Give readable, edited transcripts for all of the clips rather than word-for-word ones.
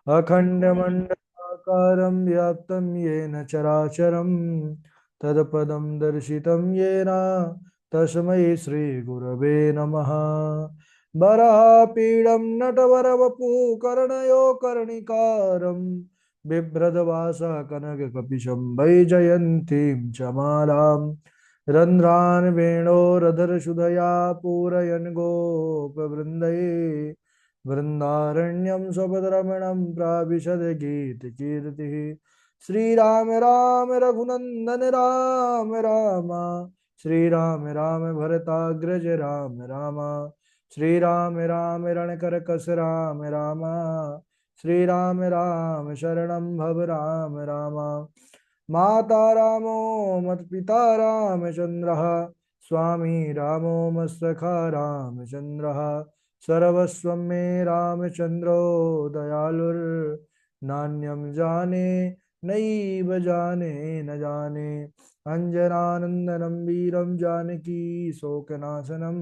अखण्डमण्डलाकारं व्याप्तं येन चराचरं तत्पदं दर्शितं येन तस्मै श्रीगुरवे नमः। वराहपीडं नटवरवपुः कर्णयो कर्णिकारं बिभ्रदवासा कनककपिशं वैजयन्तीं च मालां रन्ध्रान् वेणोरधरसुधया पूरयन् गोपवृन्दैः वृंदारण्यम स्वपदरमणम प्राविशद गीत कीर्ति। श्री राम राम रघुनंदन राम राम। श्री राम राम भरताग्रज राम राम। श्री राम राम रणकर कस राम राम। श्री राम राम शरणं भव राम राम। माता रामो मत पिता रामचंद्र स्वामी रामो मत्सखा रामचंद्र सर्वस्व मे रामचंद्रो दयालुर्नान्यं जाने नैव जाने न जाने। अंजनानंदनं वीरं जानकी शोकनाशनं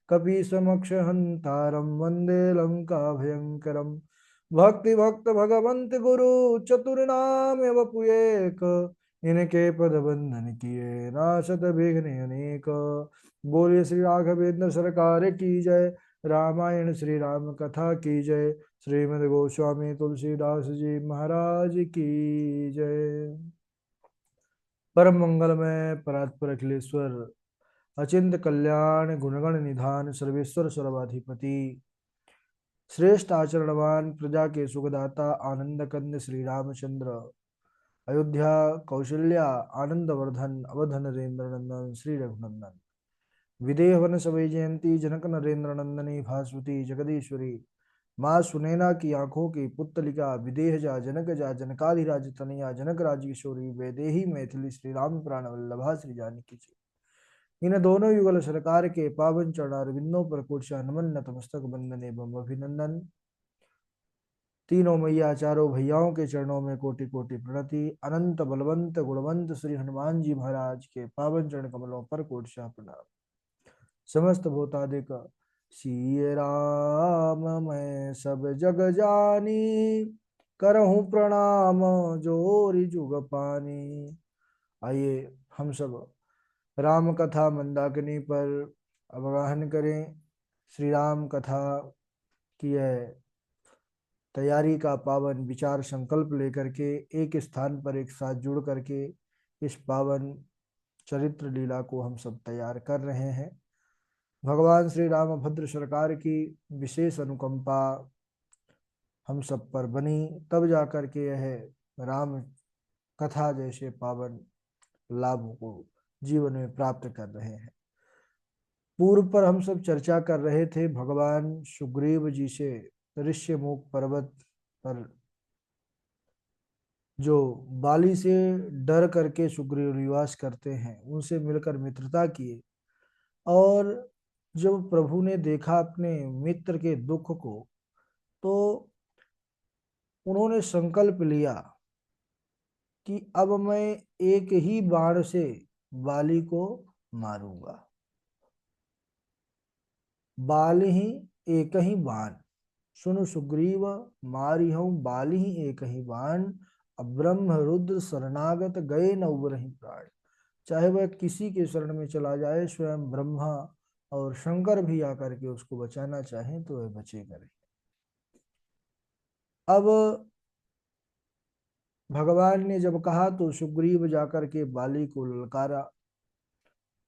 कपीसमक्षहन्तारं वन्दे लङ्काभयङ्करम्। भक्ति भक्त भगवंत गुरु चतुर्नाम वपुएक इनके पद बंधन किए नाशत विघ्न अनेक। बोलिए श्री राघवेंद्र सरकार की जय। रामायण श्री राम कथा की जय। श्रीमद् गोस्वामी तुलसीदास जी महाराज की जय। परम मंगलमय परात्पर अखिलेश्वर अचिंत कल्याण गुणगण निधान सर्वेश्वर सर्वाधिपति श्रेष्ठ आचरणवान प्रजा के सुखदाता आनंद कंद श्री रामचंद्र अयोध्या कौशल्या आनंद वर्धन अवध नरेंद्र नंदन श्री रघुनंदन विदेह वन सवै जयंती जनक नरेंद्र नंदनी भास्वती जगदीश्वरी माँ सुनैना की आंखों की पुतलिका विदेह जा जनक जा जनकाधिराज तनया जनक राजेश्वरी वैदेही मैथिली श्री राम प्राण वल्लभा श्री जानकी जी। इन दोनों युगल सरकार के पावन चरणारविंदों पर कोटि नमन नतमस्तक बंदन एवं अभिनंदन। तीनों मैया चारों भैयाओं के चरणों में कोटि कोटि प्रणति। अनंत बलवंत गुणवंत श्री हनुमान जी महाराज के पावन चरण कमलों पर कोटि प्रणाम। समस्त भूतादिक सिय राम मैं सब जग जानी करहूँ प्रणाम जोरी जुग पानी। आइए हम सब राम कथा मंदाकिनी पर अवगाहन करें। श्री राम कथा की यह तैयारी का पावन विचार संकल्प लेकर के एक स्थान पर एक साथ जुड़ करके इस पावन चरित्र लीला को हम सब तैयार कर रहे हैं। भगवान श्री रामभद्र सरकार की विशेष अनुकंपा हम सब पर बनी तब जाकर के यह राम कथा जैसे पावन लाभ को जीवन में प्राप्त कर रहे हैं। पूर्व पर हम सब चर्चा कर रहे थे भगवान सुग्रीव जी से ऋष्यमुख पर्वत पर जो बाली से डर करके सुग्रीव निवास करते हैं उनसे मिलकर मित्रता किए। और जब प्रभु ने देखा अपने मित्र के दुख को तो उन्होंने संकल्प लिया कि अब मैं एक ही बाण से बाली को मारूंगा। बाल ही एक ही बाण सुन सुग्रीव मारी हूं बाली ही एक ही बाण ब्रह्म रुद्र शरणागत गए न उबरहि प्राण। चाहे वह किसी के शरण में चला जाए स्वयं ब्रह्मा और शंकर भी आकर के उसको बचाना चाहें तो वह बचेगा नहीं। अब भगवान ने जब कहा तो सुग्रीव जाकर के बाली को ललकारा।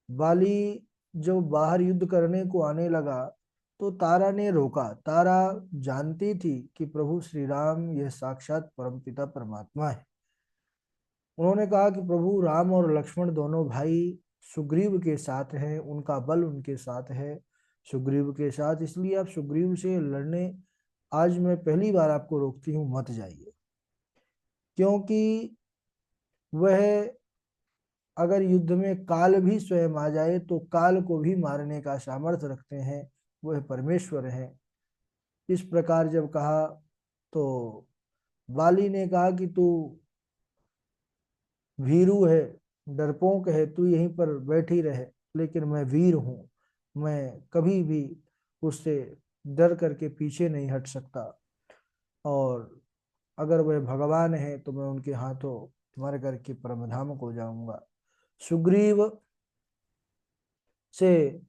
बाली जब बाहर युद्ध करने को आने लगा तो तारा ने रोका। तारा जानती थी कि प्रभु श्री राम यह साक्षात परमपिता परमात्मा है। उन्होंने कहा कि प्रभु राम और लक्ष्मण दोनों भाई सुग्रीव के साथ हैं, उनका बल उनके साथ है सुग्रीव के साथ, इसलिए आप सुग्रीव से लड़ने आज मैं पहली बार आपको रोकती हूँ, मत जाइए। क्योंकि वह अगर युद्ध में काल भी स्वयं आ जाए तो काल को भी मारने का सामर्थ्य रखते हैं, वह परमेश्वर है। इस प्रकार जब कहा तो बाली ने कहा कि तू भीरू है, डरपोक है, तू यहीं पर बैठी रहे, लेकिन मैं वीर हूं, मैं कभी भी उससे डर करके पीछे नहीं हट सकता। और अगर वह भगवान है तो मैं उनके हाथों मर करके परमधाम को जाऊंगा। सुग्रीव से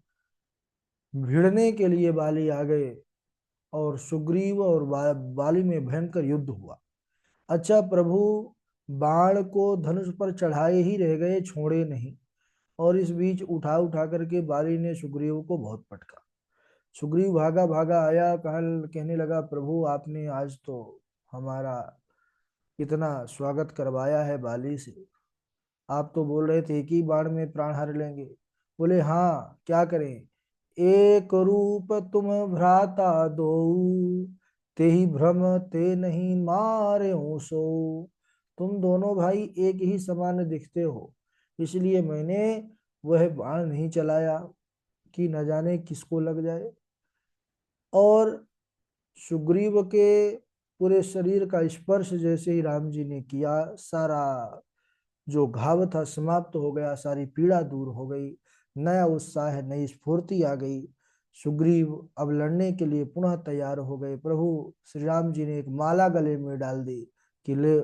भिड़ने के लिए बाली आ गए और सुग्रीव और बाली में भयंकर युद्ध हुआ। अच्छा प्रभु बाण को धनुष पर चढ़ाए ही रह गए, छोड़े नहीं, और इस बीच उठा उठा करके बाली ने सुग्रीव को बहुत पटका। सुग्रीव भागा भागा आया, कहने लगा प्रभु आपने आज तो हमारा इतना स्वागत करवाया है बाली से, आप तो बोल रहे थे एक ही बाण में प्राण हर लेंगे। बोले हाँ क्या करें, एक रूप तुम भ्राता दो, ते ही भ्रम ते नहीं मारे सो। तुम दोनों भाई एक ही समान दिखते हो, इसलिए मैंने वह बाण नहीं चलाया कि न जाने किसको लग जाए। और सुग्रीव के पूरे शरीर का स्पर्श जैसे ही राम जी ने किया, सारा जो घाव था समाप्त हो गया, सारी पीड़ा दूर हो गई, नया उत्साह, नई स्फूर्ति आ गई। सुग्रीव अब लड़ने के लिए पुनः तैयार हो गए। प्रभु श्री राम जी ने एक माला गले में डाल दी कि ले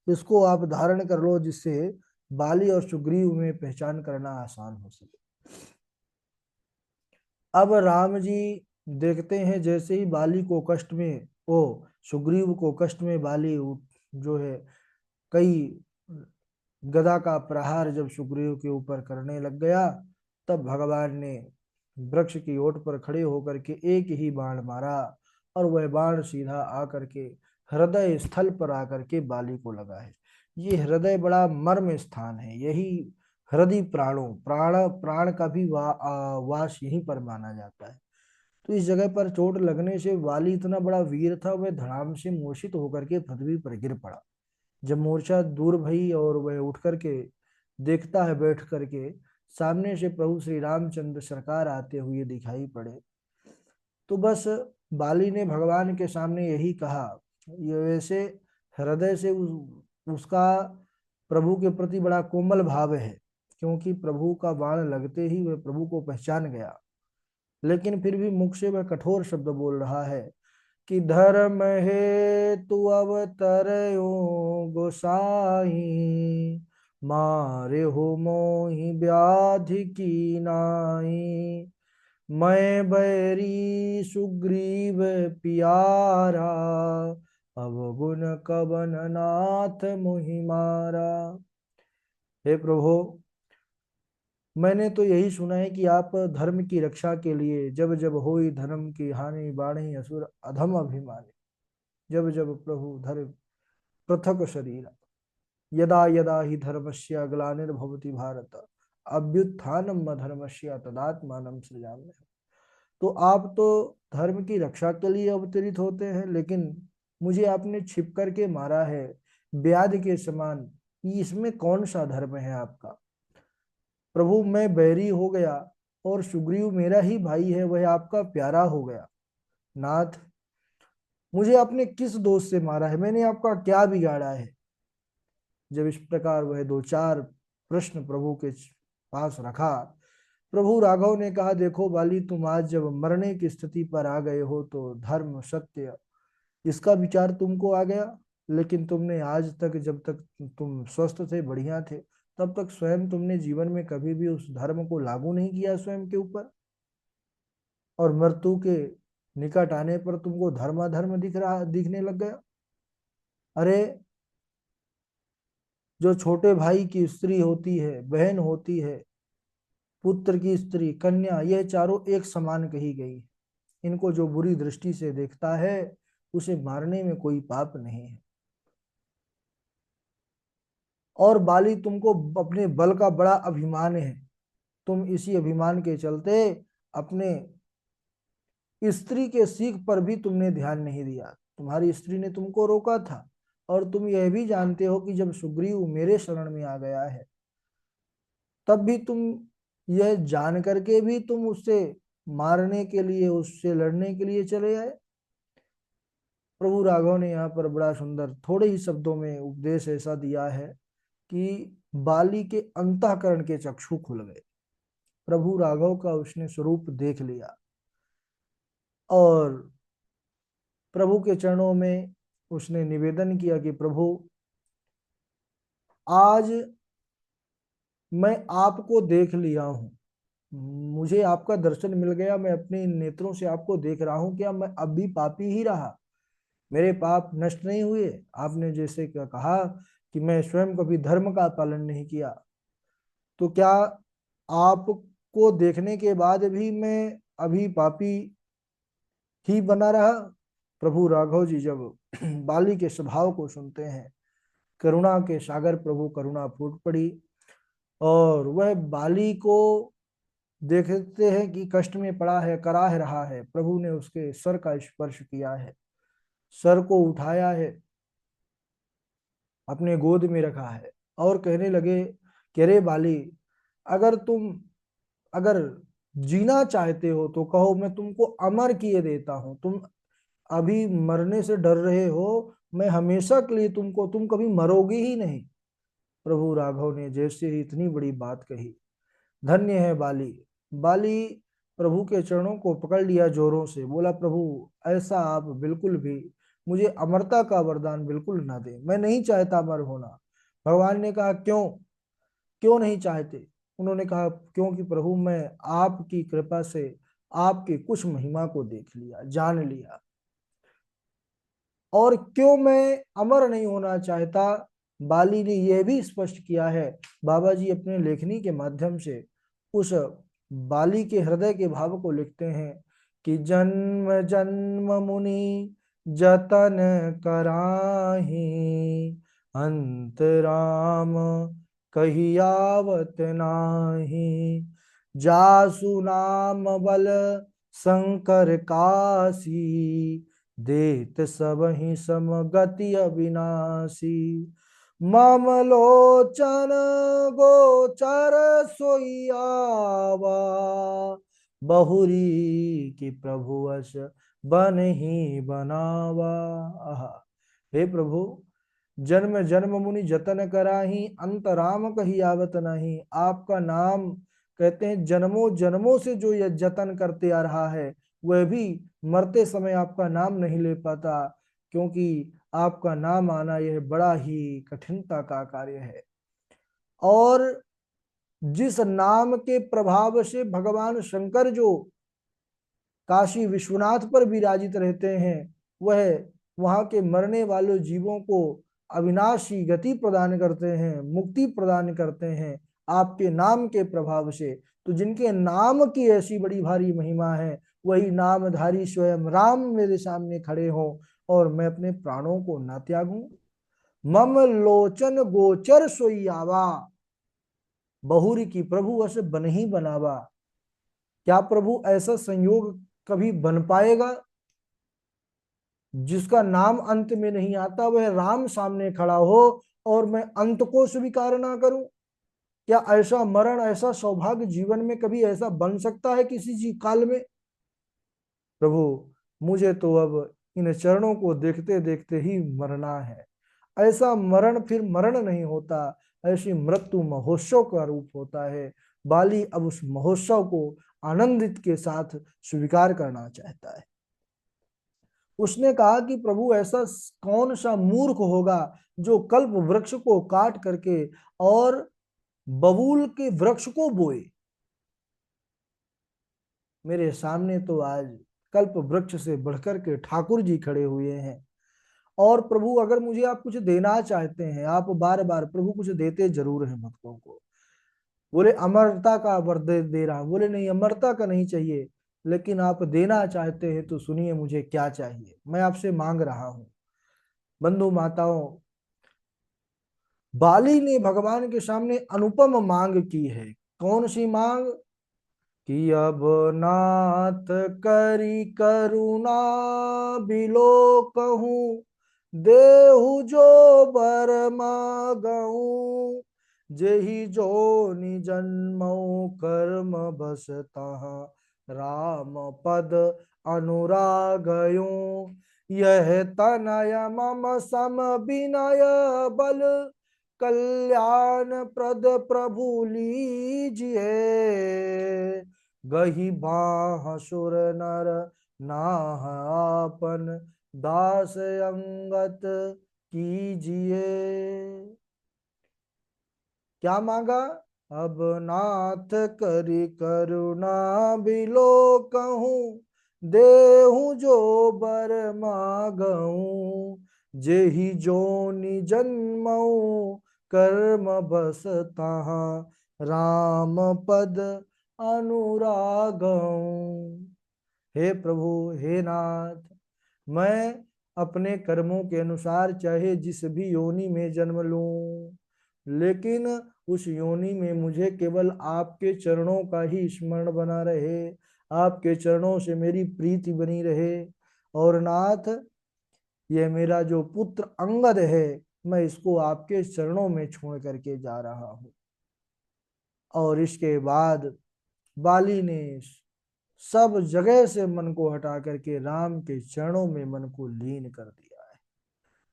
इसको आप धारण कर लो, जिससे बाली और सुग्रीव में पहचान करना आसान हो सके। अब राम जी देखते हैं जैसे ही बाली को कष्ट में, ओ सुग्रीव को कष्ट में बाली जो है कई गदा का प्रहार जब सुग्रीव के ऊपर करने लग गया, तब भगवान ने वृक्ष की ओट पर खड़े होकर के एक ही बाण मारा, और वह बाण सीधा आकर के हृदय स्थल पर आकर के बाली को लगा है। ये हृदय बड़ा मर्म स्थान है, यही हृदय प्राणों प्राण प्राण का भी वास यहीं पर माना जाता है। तो इस जगह पर चोट लगने से वाली इतना बड़ा वीर था, वह धड़ाम से मूर्छित होकर के पृथ्वी पर गिर पड़ा। जब मूर्छा दूर भई और वह उठ करके देखता है, बैठ करके सामने से प्रभु श्री रामचंद्र सरकार आते हुए दिखाई पड़े। तो बस बाली ने भगवान के सामने यही कहा, ये वैसे हृदय से उसका प्रभु के प्रति बड़ा कोमल भाव है, क्योंकि प्रभु का बाण लगते ही वह प्रभु को पहचान गया, लेकिन फिर भी मुख से वह कठोर शब्द बोल रहा है कि धर्म हेतु अवतरयो गोसाई, मारे हो मोहि व्याधि की नाई, मैं बैरी सुग्रीव पियारा, अवगुण कवन नाथ मोहि मारा। हे प्रभु, मैंने तो यही सुना है कि आप धर्म की रक्षा के लिए जब जब होई धर्म की हानि, बाणी असुर अधम अभिमानी, जब जब प्रभु धर्म पृथक शरीर, यदा यदा ही धर्मस्य ग्लानिर्भवति भारत, अभ्युत्थानम अधर्मस्य तदात्मानं सृजाम्यहम्। तो आप तो धर्म की रक्षा के लिए अवतरित होते हैं, लेकिन मुझे आपने छिप करके मारा है व्याध के समान, इसमें कौन सा धर्म है आपका। प्रभु मैं बैरी हो गया और सुग्रीव मेरा ही भाई है, वह आपका प्यारा हो गया। नाथ, मुझे आपने किस दोष से मारा है, मैंने आपका क्या बिगाड़ा है। जब इस प्रकार वह दो चार प्रश्न प्रभु के पास रखा, प्रभु राघव ने कहा देखो बाली, तुम आज जब मरने की स्थिति पर आ गए हो तो धर्म सत्य इसका विचार तुमको आ गया, लेकिन तुमने आज तक, जब तक तुम स्वस्थ थे, बढ़िया थे, तब तक स्वयं तुमने जीवन में कभी भी उस धर्म को लागू नहीं किया स्वयं के ऊपर, और मृत्यु के निकट आने पर तुमको धर्माधर्म दिखने लग गया। अरे जो छोटे भाई की स्त्री होती है, बहन होती है, पुत्र की स्त्री, कन्या, यह चारों एक समान कही गई। इनको जो बुरी दृष्टि से देखता है उसे मारने में कोई पाप नहीं है। और बाली, तुमको अपने बल का बड़ा अभिमान है, तुम इसी अभिमान के चलते अपने स्त्री के सीख पर भी तुमने ध्यान नहीं दिया। तुम्हारी स्त्री ने तुमको रोका था, और तुम यह भी जानते हो कि जब सुग्रीव मेरे शरण में आ गया है, तब भी तुम यह जान करके भी तुम उससे मारने के लिए, उससे लड़ने के लिए चले आए। प्रभु राघव ने यहाँ पर बड़ा सुंदर थोड़े ही शब्दों में उपदेश ऐसा दिया है कि बाली के अंतःकरण के चक्षु खुल गए। प्रभु राघव का उसने स्वरूप देख लिया, और प्रभु के चरणों में उसने निवेदन किया कि प्रभु, आज मैं आपको देख लिया हूं, मुझे आपका दर्शन मिल गया, मैं अपने इन नेत्रों से आपको देख रहा हूं। क्या मैं अब भी पापी ही रहा? मेरे पाप नष्ट नहीं हुए? आपने जैसे कहा कि मैं स्वयं कभी धर्म का पालन नहीं किया, तो क्या आपको देखने के बाद भी मैं अभी पापी ही बना रहा? प्रभु राघव जी जब बाली के स्वभाव को सुनते हैं, करुणा के सागर प्रभु करुणा फूट पड़ी, और वह बाली को देखते हैं कि कष्ट में पड़ा है, कराह रहा है। प्रभु ने उसके सर का स्पर्श किया है, सर को उठाया है, अपने गोद में रखा है, और कहने लगे कि अरे बाली, अगर तुम अगर जीना चाहते हो तो कहो, मैं तुमको अमर किए देता हूं। तुम अभी मरने से डर रहे हो, मैं हमेशा के लिए तुम कभी मरोगे ही नहीं। प्रभु राघव ने जैसे ही इतनी बड़ी बात कही, धन्य है बाली। बाली प्रभु के चरणों को पकड़ लिया जोरों से, बोला प्रभु, ऐसा आप बिल्कुल भी मुझे अमरता का वरदान बिल्कुल ना दे, मैं नहीं चाहता अमर होना। भगवान ने कहा, क्यों क्यों नहीं चाहते? उन्होंने कहा, क्योंकि प्रभु मैं आपकी कृपा से आपकी कुछ महिमा को देख लिया, जान लिया। और क्यों मैं अमर नहीं होना चाहता? बाली ने यह भी स्पष्ट किया है, बाबा जी अपने लेखनी के माध्यम से उस बाली के हृदय के भाव को लिखते हैं कि जन्म जन्म मुनि जतन कराही, अंत राम कहियावत नाही, जासु नाम बल शंकर काशी, देत सबहि समगति अविनाशी, मम लोचन गोचर सोइयावा, बहुरी की प्रभु वश बन ही बनावा। आहा, हे प्रभु, जन्म जन्म मुनि जतन कराही, अंत राम कही आवत नहीं। आपका नाम कहते हैं जन्मों जन्मों से जो यह जतन करते आ रहा है, वह भी मरते समय आपका नाम नहीं ले पाता, क्योंकि आपका नाम आना यह बड़ा ही कठिनता का कार्य है। और जिस नाम के प्रभाव से भगवान शंकर जो काशी विश्वनाथ पर विराजित रहते हैं, वह वहां के मरने वाले जीवों को अविनाशी गति प्रदान करते हैं, मुक्ति प्रदान करते हैं आपके नाम के प्रभाव से। तो जिनके नाम की ऐसी बड़ी भारी महिमा है, वही नामधारी स्वयं राम मेरे सामने खड़े हों और मैं अपने प्राणों को न त्यागूं। मम लोचन गोचर सोइयावा, बहुरी की प्रभु वश बन ही बनावा। क्या प्रभु ऐसा संयोग कभी बन पाएगा? जिसका नाम अंत में नहीं आता, वह राम सामने खड़ा हो और मैं अंत को स्वीकार ना करूं? क्या ऐसा मरण, ऐसा सौभाग्य जीवन में कभी ऐसा बन सकता है किसी जी काल में? प्रभु, मुझे तो अब इन चरणों को देखते देखते ही मरना है। ऐसा मरण फिर मरण नहीं होता, ऐसी मृत्यु महोत्सव का रूप होता है। बाली अब उस महोत्सव को आनंदित के साथ स्वीकार करना चाहता है। उसने कहा कि प्रभु, ऐसा कौन सा मूर्ख होगा जो कल्प वृक्ष को काट करके और बबूल के वृक्ष को बोए? मेरे सामने तो आज कल्प वृक्ष से बढ़कर के ठाकुर जी खड़े हुए हैं। और प्रभु, अगर मुझे आप कुछ देना चाहते हैं, आप बार बार प्रभु कुछ देते जरूर हैं भक्तों को। बोले अमरता का वर दे रहा हूं। बोले नहीं, अमरता का नहीं चाहिए, लेकिन आप देना चाहते हैं तो सुनिए मुझे क्या चाहिए, मैं आपसे मांग रहा हूं। बंधु माताओं, बाली ने भगवान के सामने अनुपम मांग की है। कौन सी मांग? कि अब नाथ करी करुणा बिलो कहूँ, देहु जो बर मागऊँ, जेहि जो निजन्मऊ कर्म बस तहाँ, राम पद अनुरागयूं, यह तनय मम सम विनय बल, कल्याण प्रद प्रभु लीजिए, गही बाह सुर नर नाह आपन, दास अंगत कीजिए। क्या मांगा? अब नाथ करी करुणा बिलो कहूँ, देहूं जो बर मागऊं, जेहि जोनि जन्मऊं, कर्म बस तहाँ राम पद अनुरागऊं। हे प्रभु, हे नाथ, मैं अपने कर्मों के अनुसार चाहे जिस भी योनि में जन्म लूं, लेकिन उस योनि में मुझे केवल आपके चरणों का ही स्मरण बना रहे, आपके चरणों से मेरी प्रीति बनी रहे। और नाथ, ये मेरा जो पुत्र अंगद है, मैं इसको आपके चरणों में छोड़ करके जा रहा हूँ। और इसके बाद बाली ने सब जगह से मन को हटा करके राम के चरणों में मन को लीन कर दिया है।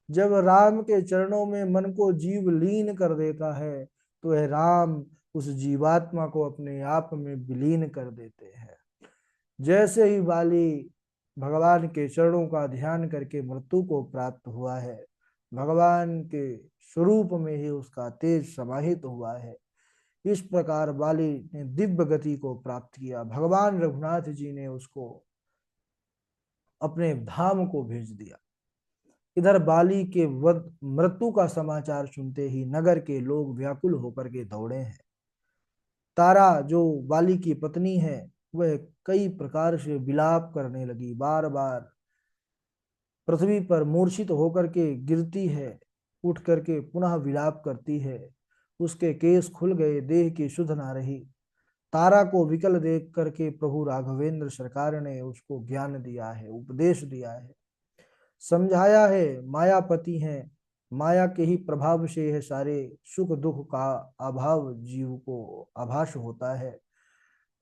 जब राम के चरणों में मन को जीव लीन कर देता है, तो वह राम उस जीवात्मा को अपने आप में विलीन कर देते हैं। जैसे ही बाली भगवान के चरणों का ध्यान करके मृत्यु को प्राप्त हुआ है, भगवान के स्वरूप में ही उसका तेज समाहित हुआ है। इस प्रकार बाली ने दिव्य गति को प्राप्त किया। भगवान रघुनाथ जी ने उसको अपने धाम को भेज दिया। इधर बाली के मृत्यु का समाचार सुनते ही नगर के लोग व्याकुल होकर के दौड़े हैं। तारा जो बाली की पत्नी है, वह कई प्रकार से विलाप करने लगी, बार बार पृथ्वी पर मूर्छित होकर के गिरती है, उठ करके पुनः विलाप करती है। उसके केस खुल गए, देह की सुध ना रही। तारा को विकल देख करके प्रभु राघवेंद्र सरकार ने उसको ज्ञान दिया है, उपदेश दिया है, समझाया है। मायापति हैं, माया के ही प्रभाव से है सारे सुख दुख का अभाव जीव को आभास होता है।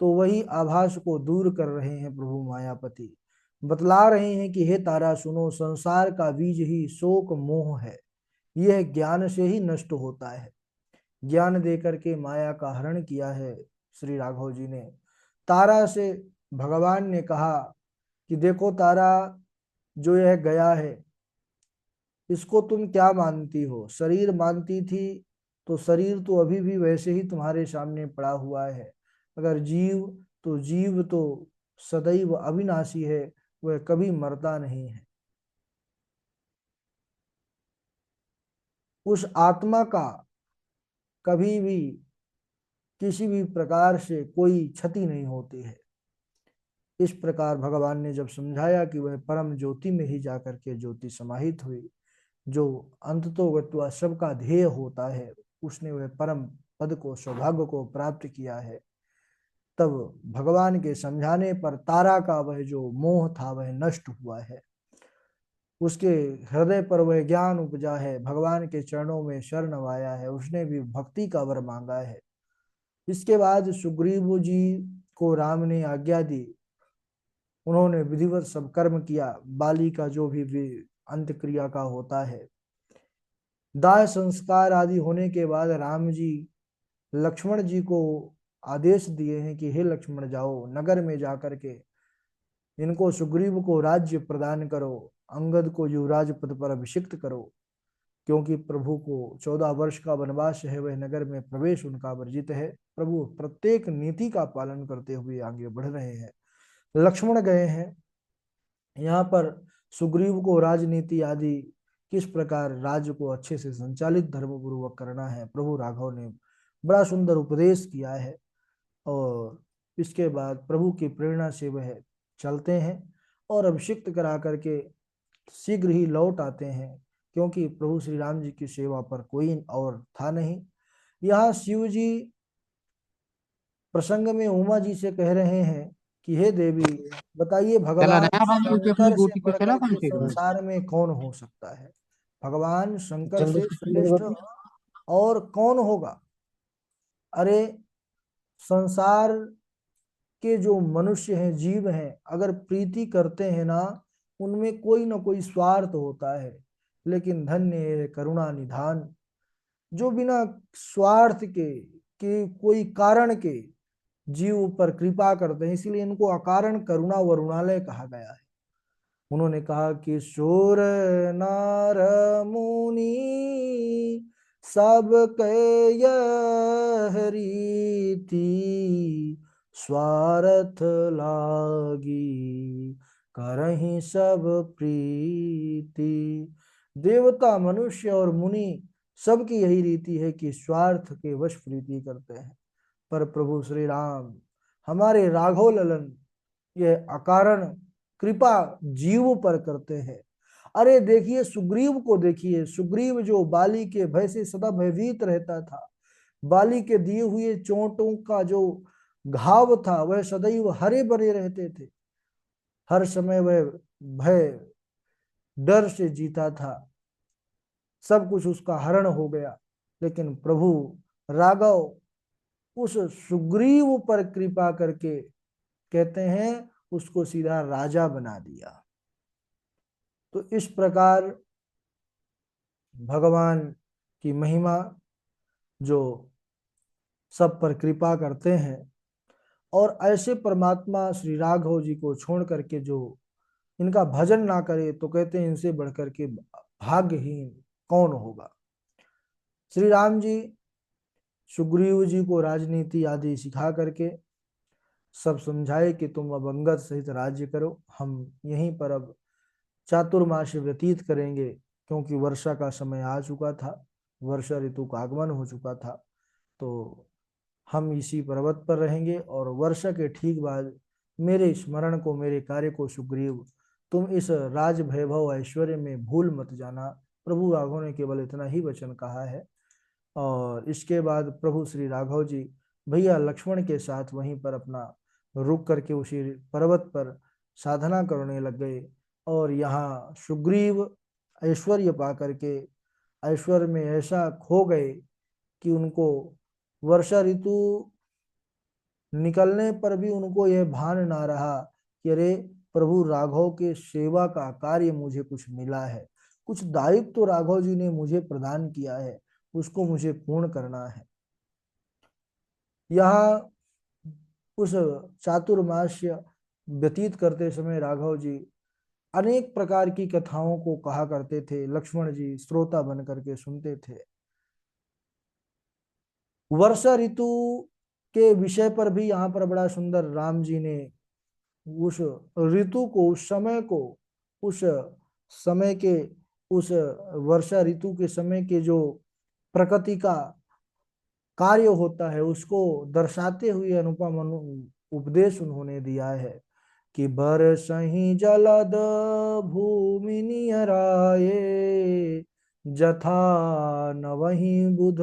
तो वही आभास को दूर कर रहे हैं प्रभु मायापति। बतला रहे हैं कि हे तारा सुनो, संसार का बीज ही शोक मोह है, यह ज्ञान से ही नष्ट होता है। ज्ञान दे करके माया का हरण किया है श्री राघव जी ने। तारा से भगवान ने कहा कि देखो तारा, जो यह गया है, इसको तुम क्या मानती हो? शरीर मानती थी तो शरीर तो अभी भी वैसे ही तुम्हारे सामने पड़ा हुआ है। अगर जीव, तो जीव तो सदैव अविनाशी है, वह कभी मरता नहीं है। उस आत्मा का कभी भी किसी भी प्रकार से कोई क्षति नहीं होती है। इस प्रकार भगवान ने जब समझाया कि वह परम ज्योति में ही जाकर के ज्योति समाहित हुई, जो अंततोगत्वा सबका ध्येय होता है, उसने वह परम पद को, सौभाग्य को प्राप्त किया है। तब भगवान के समझाने पर तारा का वह जो मोह था वह नष्ट हुआ है। उसके हृदय पर वह ज्ञान उपजा है, भगवान के चरणों में शरण आया है, उसने भी भक्ति का वर मांगा है। इसके बाद सुग्रीव जी को राम ने आज्ञा दी, उन्होंने विधिवत सब कर्म किया। बाली का जो भी अंत क्रिया का होता है, दाह संस्कार आदि होने के बाद राम जी लक्ष्मण जी को आदेश दिए हैं कि हे लक्ष्मण, जाओ नगर में जाकर के इनको, सुग्रीव को राज्य प्रदान करो, अंगद को युवराज पद पर अभिषिक्त करो, क्योंकि प्रभु को 14 वर्ष का वनवास है, वह नगर में प्रवेश उनका वर्जित है। प्रभु प्रत्येक नीति का पालन करते हुए आगे बढ़ रहे हैं। लक्ष्मण गए हैं यहाँ पर सुग्रीव को राजनीति आदि किस प्रकार राज्य को अच्छे से संचालित धर्मपूर्वक करना है, प्रभु राघव ने बड़ा सुंदर उपदेश किया है। और इसके बाद प्रभु की प्रेरणा से वह चलते हैं और अभिषिक्त करा करके शीघ्र ही लौट आते हैं, क्योंकि प्रभु श्री राम जी की सेवा पर कोई और था नहीं। यहाँ शिव जी प्रसंग में उमा जी से कह रहे हैं कि हे देवी, बताइए चला भगवान नया बाबू के अपनी शंकर से गोटी पे चला बढ़कर कौन के से घर संसार में कौन हो सकता है? भगवान शंकर जल्दी से से चलिए श्रेष्ठ गोटी। और कौन होगा? अरे, संसार के जो मनुष्य हैं, जीव हैं, अगर प्रीति करते हैं ना, उनमें कोई ना कोई स्वार्थ होता है। लेकिन धन्य है करुणा निधान, जो बिना स्वार्थ के कोई कारण के जीव पर कृपा करते हैं, इसलिए इनको अकारण करुणा वरुणालय कहा गया है। उन्होंने कहा कि सुर नार मुनि सब के यह रीति स्वार्थ लागी करहि सब प्रीति। देवता मनुष्य और मुनि सबकी यही रीति है कि स्वार्थ के वश प्रीति करते हैं, पर प्रभु श्री राम हमारे राघव ललन यह अकारण कृपा जीव पर करते हैं। अरे देखिए सुग्रीव को, देखिए सुग्रीव जो बाली के भय से सदा भयभीत रहता था, बाली के दिए हुए चोटों का जो घाव था वह सदैव हरे भरे रहते थे, हर समय वह भय डर से जीता था, सब कुछ उसका हरण हो गया। लेकिन प्रभु राघव उस सुग्रीव पर कृपा करके कहते हैं उसको सीधा राजा बना दिया। तो इस प्रकार भगवान की महिमा जो सब पर कृपा करते हैं, और ऐसे परमात्मा श्री राघव जी को छोड़ करके जो इनका भजन ना करे तो कहते हैं इनसे बढ़कर के भाग्यहीन कौन होगा। श्री राम जी सुग्रीव जी को राजनीति आदि सिखा करके सब समझाए कि तुम अब अंगद सहित राज्य करो, हम यहीं पर अब चातुर्मास व्यतीत करेंगे, क्योंकि वर्षा का समय आ चुका था, वर्षा ऋतु का आगमन हो चुका था। तो हम इसी पर्वत पर रहेंगे और वर्षा के ठीक बाद मेरे स्मरण को, मेरे कार्य को सुग्रीव तुम इस राज वैभव ऐश्वर्य में भूल मत जाना। प्रभु राघव ने केवल इतना ही वचन कहा है। और इसके बाद प्रभु श्री राघव जी भैया लक्ष्मण के साथ वहीं पर अपना रुक करके उसी पर्वत पर साधना करने लग गए। और यहाँ सुग्रीव ऐश्वर्य पा करके ऐश्वर्य में ऐसा खो गए कि उनको वर्षा ऋतु निकलने पर भी उनको यह भान ना रहा कि अरे प्रभु राघव के सेवा का कार्य मुझे कुछ मिला है, कुछ दायित्व तो राघव जी ने मुझे प्रदान किया है, उसको मुझे पूर्ण करना है। यहाँ उस चातुर्मास्य व्यतीत करते समय राघव जी अनेक प्रकार की कथाओं को कहा करते थे, लक्ष्मण जी श्रोता बन करके सुनते थे। वर्षा ऋतु के विषय पर भी यहाँ पर बड़ा सुंदर राम जी ने उस ऋतु को, उस समय को, उस समय के, उस वर्षा ऋतु के समय के जो प्रकृति का कार्य होता है उसको दर्शाते हुए अनुपम उपदेश उन्होंने दिया है कि बरसहि जलद भूमि निहराए, जथा नवहि बुध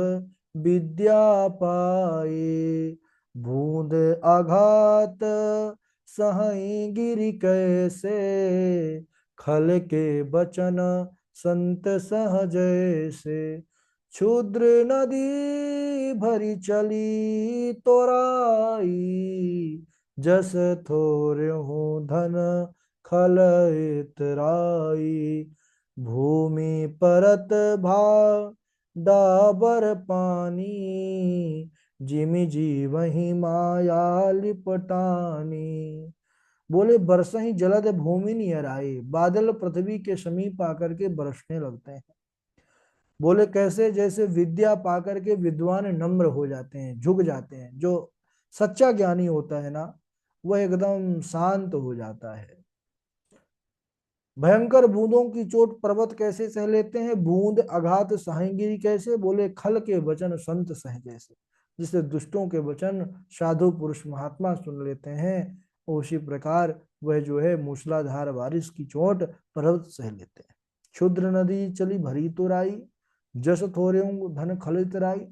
विद्या पाए, बूंद आघात सहई गिरि कैसे, खल के बचन संत सहजैसे, क्षुद्र नदी भरी चली तोराई, जस थोरहु धन खल इतराई, भूमि परत भा डाबर पानी, जिमि जीवहि माया लिपटानी। बोले बरसहि जलद भूमि निहराए, बादल पृथ्वी के समीप आकर के बरसने लगते हैं। बोले कैसे, जैसे विद्या पाकर के विद्वान नम्र हो जाते हैं, झुक जाते हैं। जो सच्चा ज्ञानी होता है ना वह एकदम शांत हो जाता है। भयंकर बूंदों की चोट पर्वत कैसे सह लेते हैं, बूंद आघात सहेंगी कैसे, बोले खल के वचन संत सह जैसे। जिसे दुष्टों के वचन साधु पुरुष महात्मा सुन लेते हैं, उसी प्रकार वह जो है मूसलाधार बारिश की चोट पर्वत सह लेते हैं। क्षुद्र नदी चली भरी तुराई, जस थोरे धन खलित राई।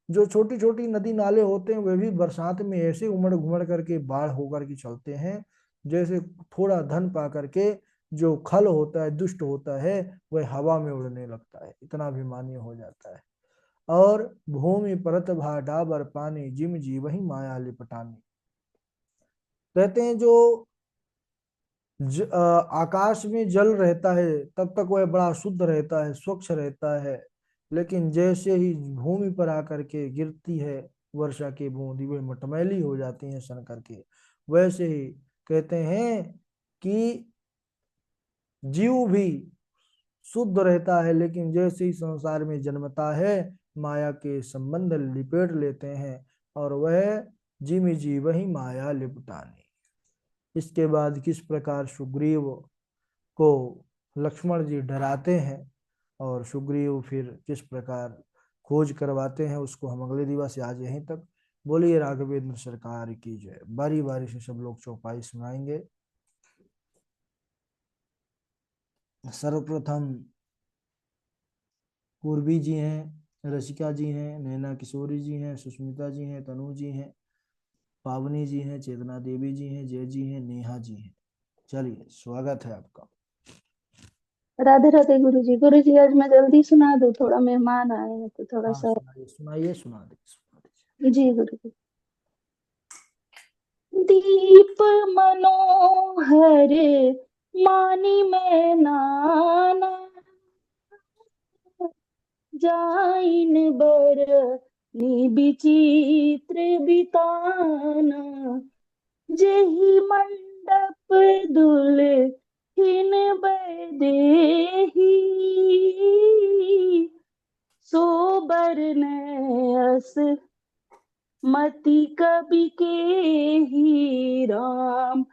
जो छोटी छोटी नदी नाले होते हैं वे भी बरसात में ऐसे उमड़ घुमड़ करके बाढ़ होकर के चलते हैं, जैसे थोड़ा धन पा करके जो खल होता है, दुष्ट होता है, वह हवा में उड़ने लगता है, इतना अभिमानी हो जाता है। और भूमि परत भा डाबर पानी, जिम जी वही माया लिपटानी। कहते हैं जो आकाश में जल रहता है तब तक वह बड़ा शुद्ध रहता है, स्वच्छ रहता है, लेकिन जैसे ही भूमि पर आकर के गिरती है वर्षा की बूंद, वे मटमैली हो जाती हैं सन करके। वैसे ही कहते हैं कि जीव भी शुद्ध रहता है, लेकिन जैसे ही संसार में जन्मता है माया के संबंध लिपेट लेते हैं और वह जिमि जीव ही माया लिपटानी। इसके बाद किस प्रकार सुग्रीव को लक्ष्मण जी डराते हैं और सुग्रीव फिर किस प्रकार खोज करवाते हैं, उसको हम अगले दिवस से आज यहीं तक। बोलिए राघवेंद्र सरकार की जय। बारी बारी से सब लोग चौपाई सुनाएंगे। सर्वप्रथम पूर्वी जी हैं, रसिका जी हैं, नैना किशोरी जी हैं, सुष्मिता जी हैं, तनु जी हैं, पावनी जी हैं, चेतना देवी जी हैं, जय जी हैं, नेहा जी हैं। चलिए स्वागत है आपका। राधे राधे गुरु जी आज मैं जल्दी सुना दूं, थोड़ा मेहमान आए हैं तो थोड़ा हाँ सा। सुनाइए सुनाइए, सुना दीजिए। जी गुरु जी। दीप मनोहर मानी मैं नाना, जाइन बर विचित्र बिताना, जेहि मंडप दुल्हिन बैदेही, सो बरनयस मति कवि के ही राम।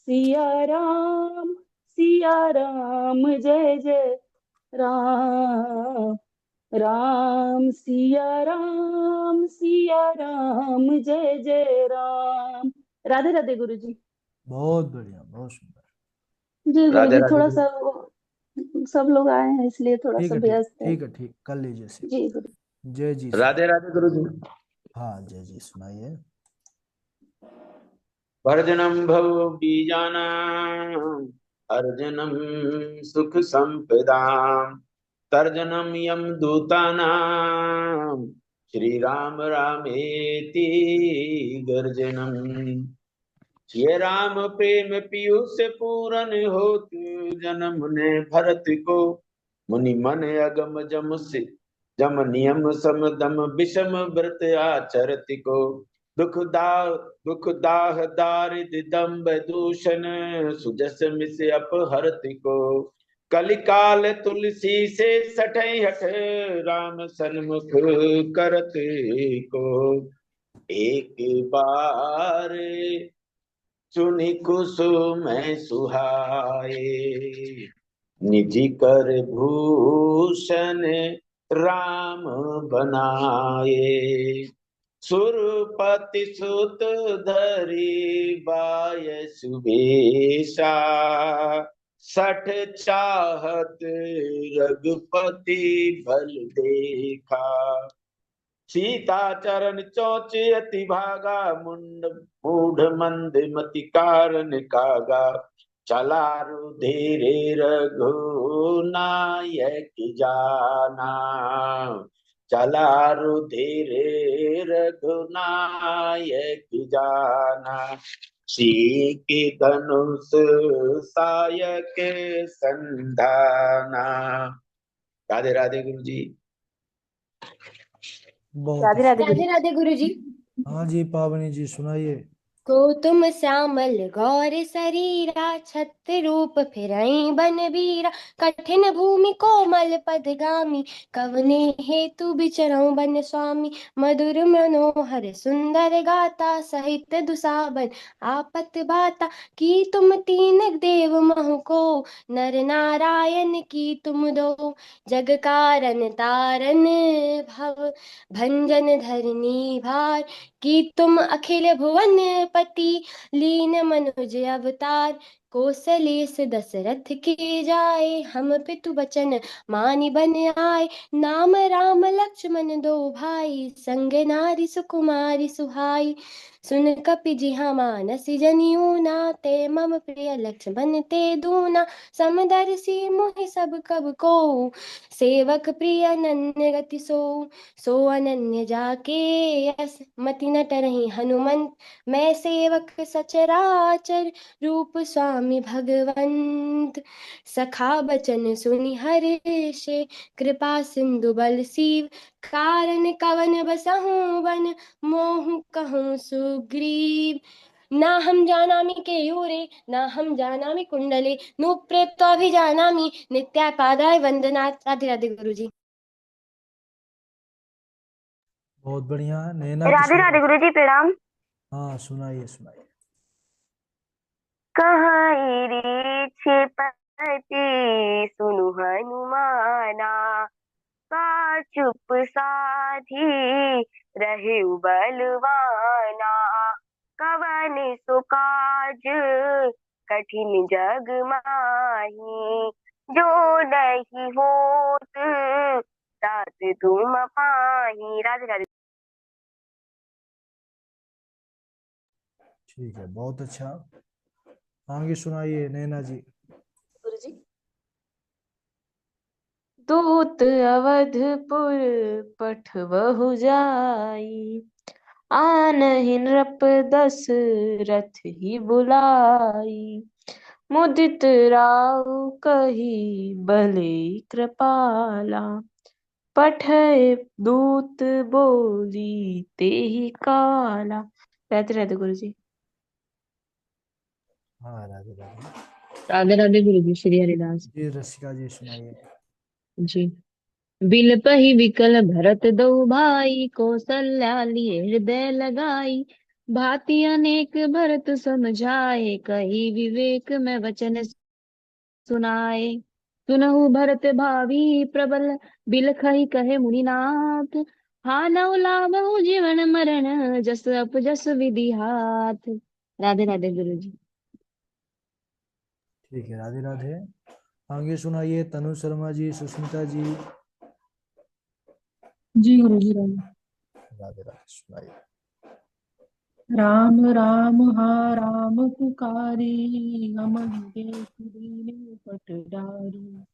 सिया राम सिया राम जय जय राम। राम सिया राम जय जय राम। राधे राधे गुरु जी। बहुत बढ़िया, बहुत सुंदर। जी गुरु राधे जी, राधे थोड़ा गुरु। सा सब लोग आए हैं इसलिए थोड़ा ठीक सा है, ठीक व्यस्त है। ठीक है, ठीक कर लीजिए जी सेवा। गुरु। जय जी सुना। राधे राधे गुरु जी। हाँ जय जी सुनाइए। वर्धनम भव बीजानां, अर्जनम सुख संपदाम, तर्जनम यम दूतानां, श्री राम रामेति गर्जनम। ये राम प्रेम पीयूष पूरन होतु, जन्म ने भरत को, मुनि मन अगम जम से, जम नियम सम दम विषम व्रत आचरत को। दुख दाह दारिद दम्ब दूषण, सुजस मिस अपहरत को। कलिकाल तुलसी से सठई हठ, राम सन्मुख करत को। एक बार चुनि कुसुम सुहाए, निजी कर भूषण राम बनाए। सुरपति सुत धरी बाय सुबेशा, सठ चाहत रघुपति बल देखा। सीता चरण चौच अति भागा, मुंड मूढ़ मंद मति कारण कागा। चला रुधिरे रघु नायक जाना, चला रुधिरे रघुनायक जाना। सीक धनुष सायक संधाना। राधे राधे गुरु जी। बहुत ही राधे राधे गुरु राधे राधे गुरु जी। हाँ जी पावनी जी सुनाइए। को तुम श्यामल गौर शरीरा, छत्र रूप फिरई बन बीरा, कठिन भूमि कोमल पदगामी, कवने हेतु बिचरऊ बन स्वामी। मधुर मनोहर सुंदर गाता, सहित दुसाबन आपत बाता, की तुम तीन देव महु को, नर नारायण की तुम दो। जग कारण तारन भव भंजन धरनी भार, कि तुम अखिल भुवन पति, लीन मनुज अवतार। कौशलेश दशरथ के जाए, हम पितु बचन मानि बन आए। नाम राम लक्ष्मण दो भाई, संग नारी सुकुमारी सुहाई। सुन कपि जिहा मानस जनियूना, ते मम प्रिय लक्ष्मण ते दूना। समदर्शी मोहि सब कब को, सेवक प्रिय अनन्य गति सो। सो अनन्य जाके यस मति न टरहि हनुमंत, मैं सेवक सचराचर रूप स्वामी भगवंत। सखा बचन सुनि हर्षे, कृपा सिंधु बल सीव, कारण कवन बसहु वन, मोहु कहूँ सुग्रीव। नाहं जानामि केयूरे नाहं जानामि कुंडले नु प्रेत्वाभिजानामि नित्यापादाय वंदनात्। राधे राधे गुरुजी। बहुत बढ़िया। नैना की राधे राधे सुनाइए। गुरु जी, प्रणाम। हाँ, सुनाइए सुनाइए। कहाँ रे छिपति सुनु हनुमाना, का चुप साधी रहे बलवाना, कवन सो काज कठिन जग माही, जो नहीं होत तात तुम पाही। राधे राधे। ठीक है, बहुत अच्छा। आगे सुनाइए नैना जी। गुरुजी। दूत अवधपुर पठवहु जाई, आनहि नृप दशरथ ही बुलाई, मुदित राउ कही भले कृपाला, पठय दूत बोली तेहि काला। रहते रहते गुरु जी। हाँ, राधे राधे। राधे राधे गुरु जी। श्री हरिदास जी रसिका जी सुनाइए। जी। बिलपहि विकल भरत दो भाई, कौशल्या लिए हृदय लगाई, भांति अनेक भरत समझाए, कही विवेक में वचन सुनाए। सुनहु भरत भावी प्रबल, बिलखहि कहे मुनिनाथ, हानउ लाभहु जीवन मरण, जस अपजस विधि हाथ। राधे राधे गुरु जी। ठीक है, राधे राधे। आगे सुनाइए तनु शर्मा जी, सुष्मिता जी। जी गुरु जी। राम राधे राधे सुनाइए। राम राम हा राम पुकारी, हम देख दीन पटदारी,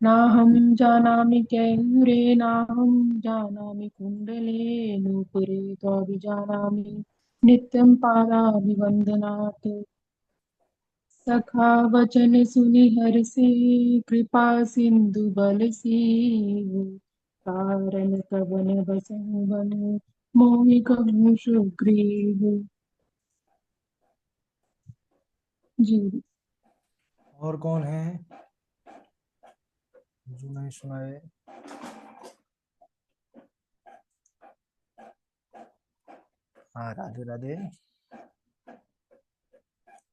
ना हम जानामि कैयूरे ना हम जानामि कुंडले, नूपुरे त्वभिजानामि नित्यं पादाभिवन्दनात्। सखा वचन सुनि हर्षि, कृपा सिंधु बल सीवु, कारण कवन बसहु बन मोहि कहु सुग्रीव। जी। और कौन है जो नहीं सुनाए? हाँ, राधे राधे।